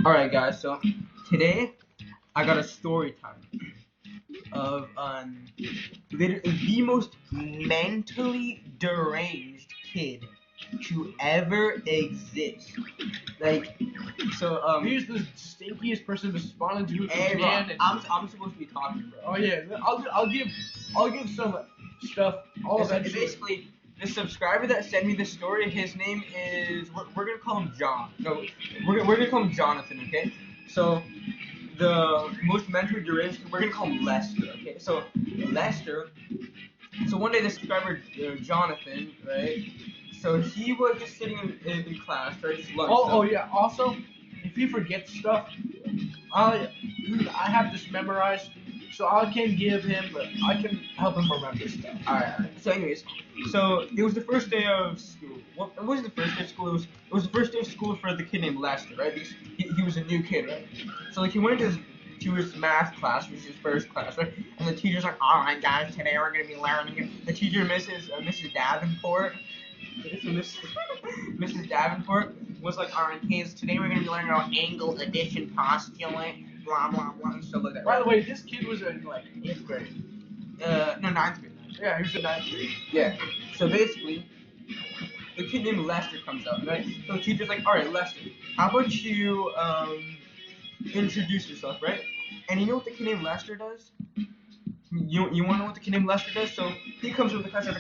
Alright guys, so today I got a story time of the most mentally deranged kid to ever exist. Like, so He's the stinkiest person to spawn into a hey, man. I'm supposed to be talking, bro. Oh yeah, I'll give some stuff. All of that. Basically, the subscriber that sent me the story, his name is we're gonna call him John. No, we're gonna call him Jonathan. Okay, so the most mentally deranged, we're gonna call him Lester. Okay, so Lester. So one day the subscriber Jonathan, right? So he was just sitting in class, right? Just lunch. Oh yeah. Also, if he forgets stuff, I have this memorized, so I can give him. I can help him remember stuff. Alright. So anyways, so it was the first day of school. Well, it wasn't the first day of school. It was the first day of school for the kid named Lester, right? Because he was a new kid, right? So like he went to his math class, which is his first class, right? And the teacher's like, "All right, guys, today we're gonna be learning." The teacher, Mrs. Davenport. So Mrs. Davenport was like, "All right, kids, today we're gonna be learning about angle, addition, postulate, blah blah blah, and stuff like that." By the way, this kid was in like 8th grade. No, 9th grade. Yeah, he was in 9th grade. Yeah. So basically, the kid named Lester comes out, right? So the teacher's like, "All right, Lester, how about you introduce yourself, right?" And you know what the kid named Lester does? You want to know what the kid named Lester does? So he comes over the class and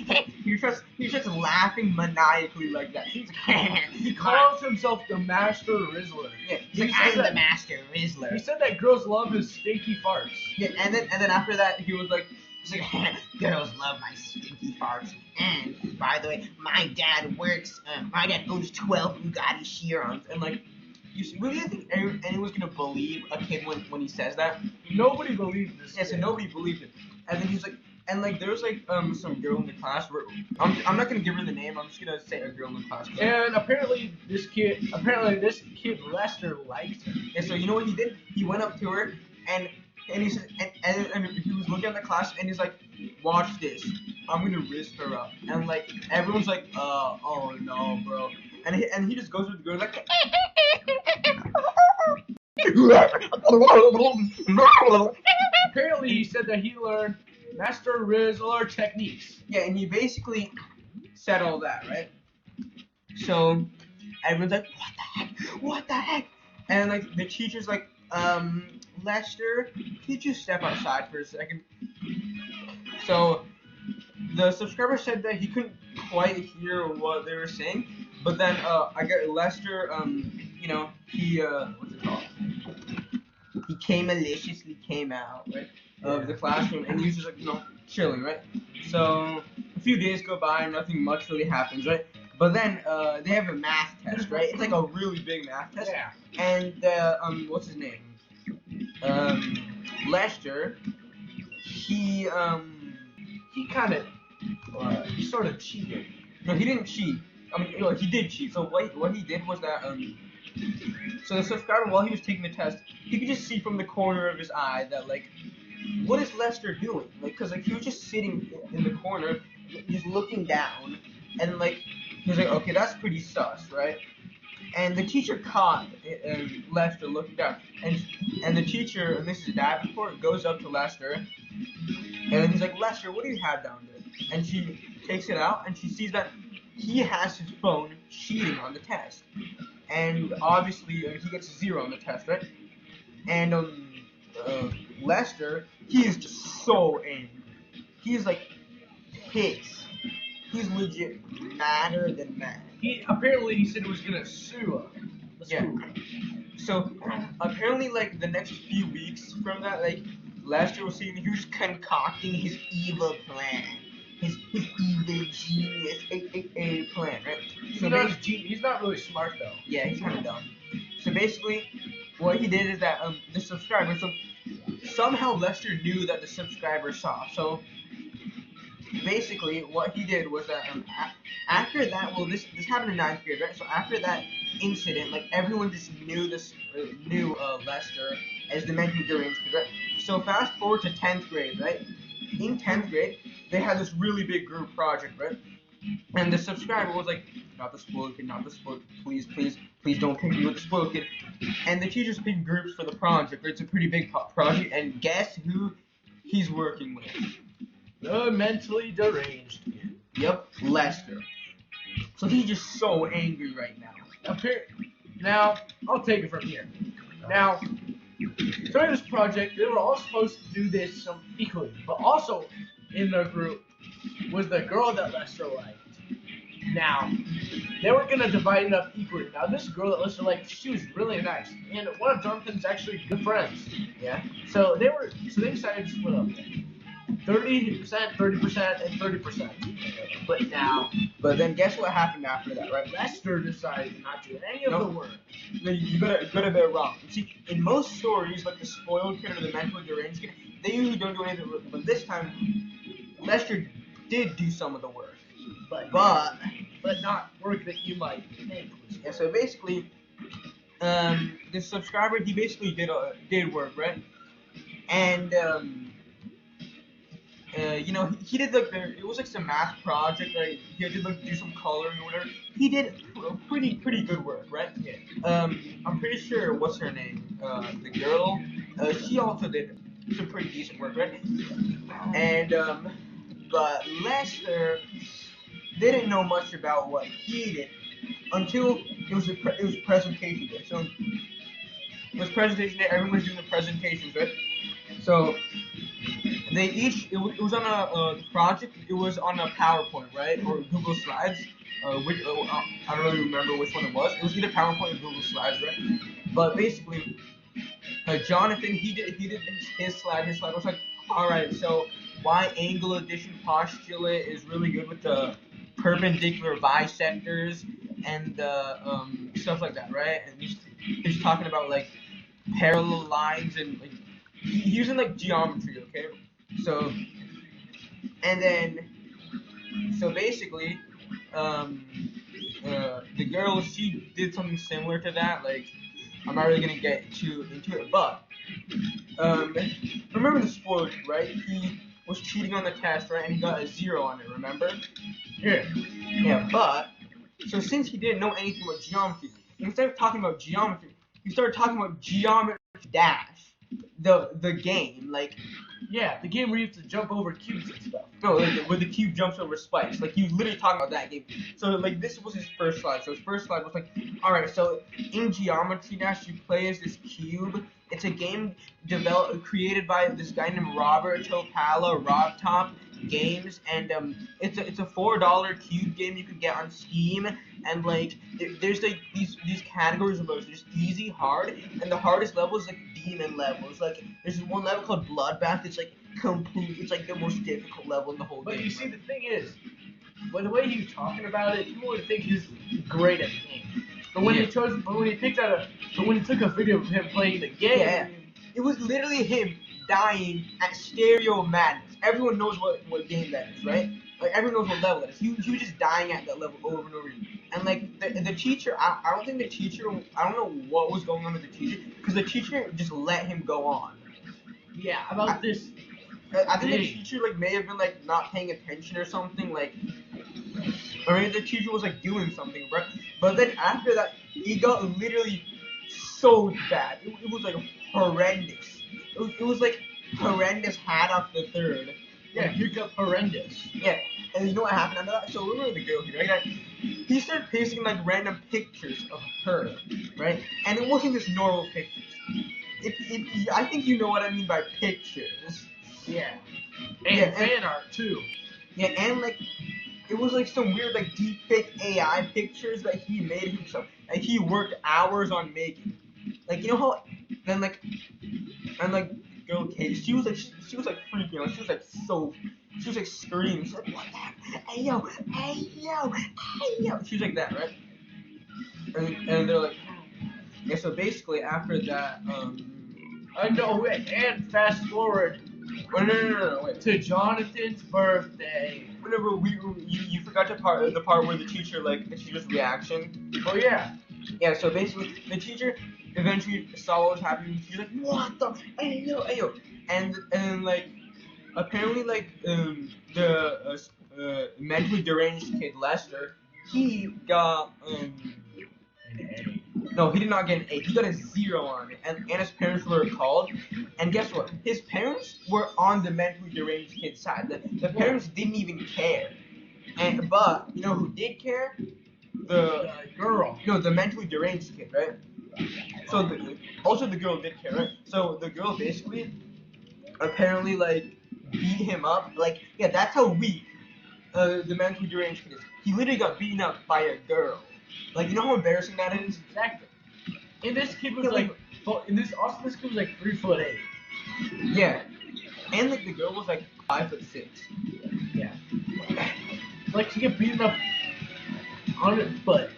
like, he starts laughing maniacally like that. He's like, He calls himself the Master Rizzler. Yeah, He's like, I'm the Master Rizzler. He said that girls love his stinky farts. Yeah, and then after that he was like, girls love my stinky farts. And by the way, my dad owns 12 Bugatti Chirons. and like, you really think anyone's gonna believe a kid when he says that? Nobody believed this. Yeah, so nobody believed it. And then he's like, and like there's like some girl in the class where I'm not gonna give her the name. I'm just gonna say a girl in the class. And apparently this kid Lester liked her. And so you know what he did? He went up to her and he said, and he was looking at the class and he's like, "Watch this. I'm gonna wrist her up." And like everyone's like, "Oh no, bro." And he just goes with the girl like. Apparently he said that he learned Master Rizzler techniques. Yeah, and he basically said all that, right? So everyone's like, "What the heck? What the heck?" And like the teacher's like, "Lester, could you step outside for a second?" So the subscriber said that he couldn't quite hear what they were saying, but then I got Lester, you know, he what's it called? He maliciously came out, right, of the classroom, and he was just like, you know, chilling, right? So a few days go by and nothing much really happens, right? But then they have a math test, right? It's like a really big math test. Yeah. And what's his name? Lester. He sort of cheated. No, he didn't cheat. I mean, he did cheat. So what he did was that so the subscriber, while he was taking the test, he could just see from the corner of his eye that like, what is Lester doing? Like, cause like he was just sitting in the corner, just looking down, and like he was like, okay, that's pretty sus, right? And the teacher caught Lester looking down, and the teacher, Mrs. Davenport, goes up to Lester, and then he's like, "Lester, what do you have down there?" And she takes it out, and she sees that he has his phone cheating on the test, and obviously he gets a 0 on the test, right? And Lester, he is just so angry. He's like pissed. He's legit madder than mad. He said he was gonna sue the school. So apparently, like the next few weeks from that, like Lester was saying he was just concocting his evil plan, his evil genius plan, right? So he's not really smart though. Yeah, he's kind of dumb. So basically, what he did is that the subscriber. So somehow Lester knew that the subscriber saw. So basically, what he did was that after that, well, this happened in 9th grade, right? So after that incident, like everyone just knew Lester as the mentally deranged kid, right? So fast forward to 10th grade, right? In 10th grade, they had this really big group project, right? And the subscriber was like, not the spoiled kid, not the spoiled kid, please, please, please don't pick me with the spoiled kid. And the teachers pick groups for the project. It's a pretty big project, and guess who he's working with? The mentally deranged kid. Yep, Lester. So he's just so angry right now. Now, I'll take it from here. Now, during this project, they were all supposed to do this equally, but also in their group was the girl that Lester liked. Now, they were gonna divide it up equally. Now, this girl that Lester liked, she was really nice, and one of Jonathan's actually good friends. Yeah. So they decided to split up 30%, 30%, and 30%. But then guess what happened after that, right? Lester decided not to do any of the work. You got a bit wrong. See, in most stories, like the spoiled kid or the mentally deranged kid, they usually don't do anything. But this time, Lester did do some of the work, but not work that you might think. Yeah. So basically, the subscriber, he basically did work, right? And he did it was like some math project, right? He had to do some coloring or whatever. He did pretty good work, right? Yeah. I'm pretty sure what's her name? The girl. She also did some pretty decent work, right? And but Lester didn't know much about what he did until it was presentation day. So it was presentation day. Everyone was doing the presentations, right? So they each it was on a project. It was on a PowerPoint, right, or Google Slides. I don't really remember which one it was. It was either PowerPoint or Google Slides, right? But basically, Jonathan he did his slide. His slide was like, all right, so why angle addition postulate is really good with the perpendicular bisectors and stuff like that, right? And he's talking about like parallel lines and like he's using like geometry, okay? So basically, the girl, she did something similar to that. Like, I'm not really gonna get into it, but remember the spoiler, right? He was cheating on the test, right? And he got a 0 on it. Remember? Yeah. Yeah, but so since he didn't know anything about geometry, instead of talking about geometry, he started talking about Geometry Dash, the game, like. Yeah, the game where you have to jump over cubes and stuff. No, like, where the cube jumps over spikes. Like, he was literally talking about that game. So, like, this was his first slide. So, his first slide was like, alright, so in Geometry Dash, you play as this cube. It's a game created by this guy named Robert Topala, RobTop Games. And, it's a $4 cube game you can get on Steam. And, like, there's, like, these categories of levels. There's easy, hard, and the hardest level is, like, demon levels. Like, there's one level called Bloodbath. It's, like, it's like the most difficult level in the whole game. But you see, the thing is, by the way he's talking about it, people would think he's great at the game. But when he took a video of him playing the game, it was literally him dying at Stereo Madness. Everyone knows what game that is, right? Like, everyone knows what level that is. He was just dying at that level over and over again. And, like, the teacher, I don't think the teacher, I don't know what was going on with the teacher, because the teacher just let him go on. Yeah, this. I think the teacher, like, may have been, like, not paying attention or something, like, or maybe the teacher was, like, doing something, right? But then after that, he got literally so bad. It was, like, horrendous. It was like, horrendous hat off the third. Yeah, here got horrendous. Yeah, and you know what happened after that? So remember the girl here, right? He started pasting, like, random pictures of her, right? And it wasn't just normal pictures. I think you know what I mean by pictures. Yeah. And fan art, too. Yeah, and, like, it was, like, some weird, like, deepfake AI pictures that he made himself. Like, he worked hours on making. Like, you know how, and, like, girl Kate, she was, like, freaking out. She was, like, screaming. She was, like, what the heck? Hey, yo, hey, yo, hey, yo. She was like that, right? And they're like, yeah, so basically, after that, and fast forward. Oh, no, wait. To Jonathan's birthday. Whenever you forgot the part where the teacher's reaction. Oh yeah. Yeah. So basically, the teacher eventually saw what was happening. She's like, "What the? Hey yo!" And like, apparently, like, the mentally deranged kid Lester, he got An A. no, he did not get an A. He got a 0 on it, and his parents were called. And guess what? His parents were on the mentally deranged kid's side. The parents didn't even care. But you know who did care? The girl. No, the mentally deranged kid, right? So also the girl did care, right? So the girl basically, apparently like beat him up. Like yeah, that's how weak the mentally deranged kid is. He literally got beaten up by a girl. Like you know how embarrassing that is. Exactly. And this kid was Yeah, like, this kid was like 3'8". Yeah, and like the girl was like 5'6". Yeah. Like to get beaten up on her butt.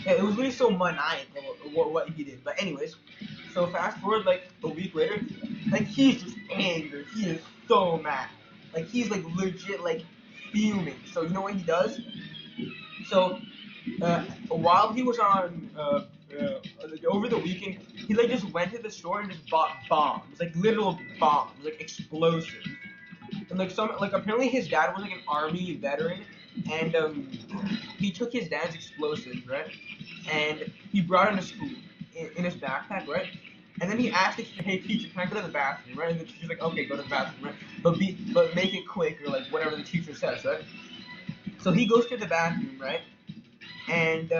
Yeah, it was really so maniacal what he did. But anyways, so fast forward like a week later, like he's just angry. He is so mad. Like he's like legit like fuming. So you know what he does? So while he was on over the weekend, he like just went to the store and just bought bombs, like literal bombs, like explosives. And like apparently his dad was like an army veteran, and he took his dad's explosives, right? And he brought it to school in his backpack, right? And then he asked the teacher, "Hey teacher, can I go to the bathroom?" Right? And the teacher's like, "Okay, go to the bathroom, right? But make it quick or like whatever the teacher says, right?" So he goes to the bathroom, right? And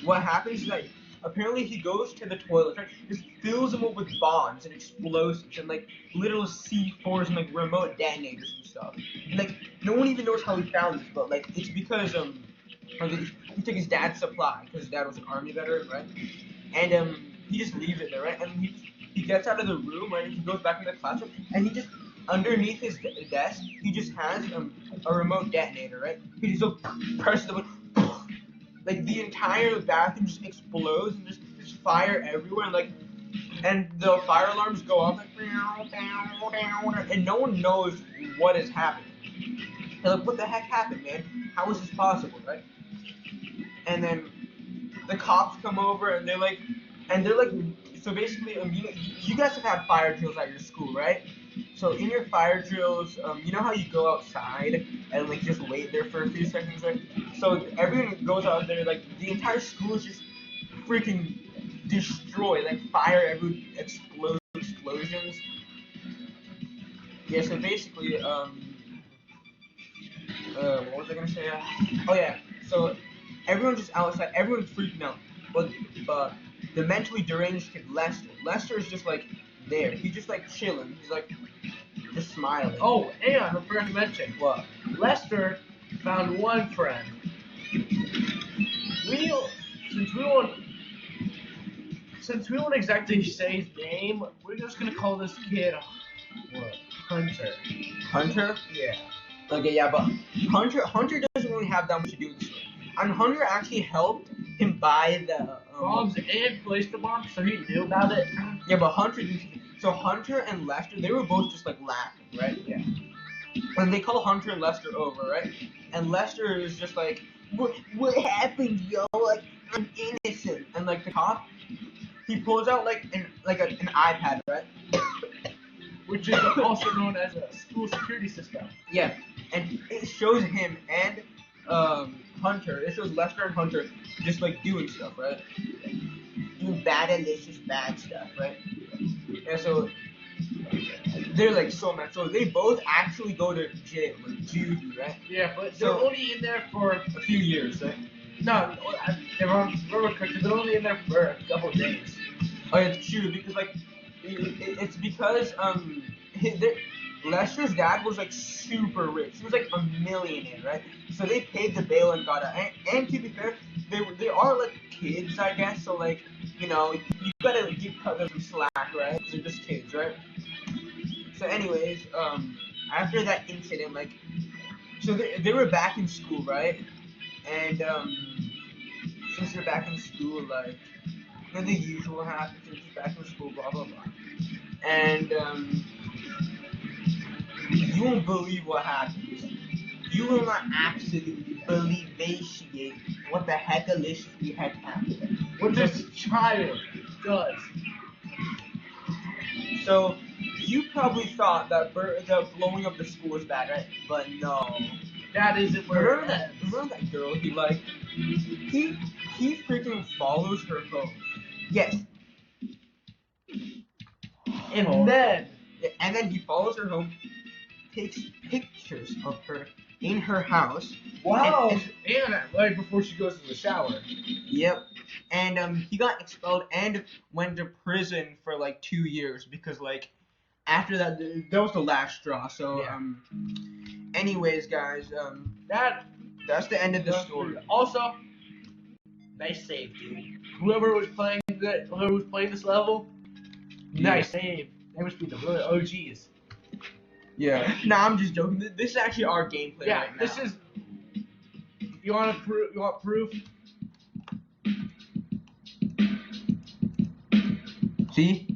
what happens is that apparently he goes to the toilet, right? Just fills them up with bombs and explosives and like little C4s and like remote detonators and stuff. And like no one even knows how he found this, but like it's because he took his dad's supply because his dad was an army veteran, right? And he just leaves it there, right? And he gets out of the room, right? And he goes back into the classroom, and he just underneath his desk he just has a remote detonator, right? He just presses the button. Like the entire bathroom just explodes and just fire everywhere, and the fire alarms go off like, and no one knows what is happening. They're like, what the heck happened, man? How is this possible, right? And then the cops come over and they're like, so basically, you guys have had fire drills at your school, right? So in your fire drills, you know how you go outside and like just wait there for a few seconds, right? So everyone goes out there, like the entire school is just freaking destroyed, like fire, explosions. Yeah. So basically, what was I gonna say? Oh yeah. So everyone's just outside, everyone's freaking out, but the mentally deranged kid Lester is just like there. He's just like chilling. He's like just smiling. Oh, and I forgot to mention. What? Lester found one friend. Since we won't exactly say his name, we're just gonna call this kid what? Hunter. Hunter? Yeah. Okay, yeah, but Hunter doesn't really have that much to do with the story. And Hunter actually helped him buy the Bombs and placed the bomb, so he knew about it. Yeah, but Hunter didn't. So Hunter and Lester, they were both just like laughing, right? Yeah. And they call Hunter and Lester over, right? And Lester is just like, what happened, yo? Like, I'm innocent. And like the cop, he pulls out like an iPad, right? Which is also known as a school security system. Yeah, and it shows him and Hunter. It shows Lester and Hunter just like doing stuff, right? Doing delicious bad stuff, right? And so they're like so mad. So they both actually go to jail, like juvie, right? Yeah, but they're only in there for a few years, right? No, they're only in there for a couple days. Oh, yeah, it's true because like it's because Lester's dad was like super rich. He was like a millionaire, right? So they paid the bail and got out. And to be fair, they are like kids, I guess. So like you know you gotta cut them some slack, right? Because they're just kids, right? So anyways, after that incident, like, so they were back in school, right? And since they're back in school, like, you know, the usual happens. They're just back in school, blah blah blah. And you won't believe what happens. You will not absolutely believe what the heckalicious heck happened. What this child does. So you probably thought that the blowing up the school was bad, right? But no. That isn't where Remember that girl he liked? He freaking follows her home. Yes. And then And then he follows her home, takes pictures of her in her house. wow, And right before she goes to the shower. yep. And he got expelled and went to prison for like 2 years because like after that was the last straw. So Yeah. anyways guys, that's the end of the story. Also, nice save, dude. Whoever was playing this level, nice save. They must be the real OGs. Yeah. Nah, I'm just joking. This is actually our gameplay Yeah, right now. this is. You want proof? You want proof? See?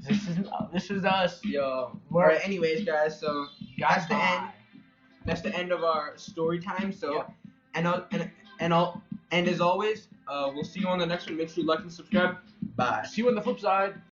This is us. Yo. We're- Alright, anyways guys, so that's the end. Bye. That's the end of our story time. So Yeah. and as always, we'll see you on the next one. Make sure you like and subscribe. Bye. See you on the flip side.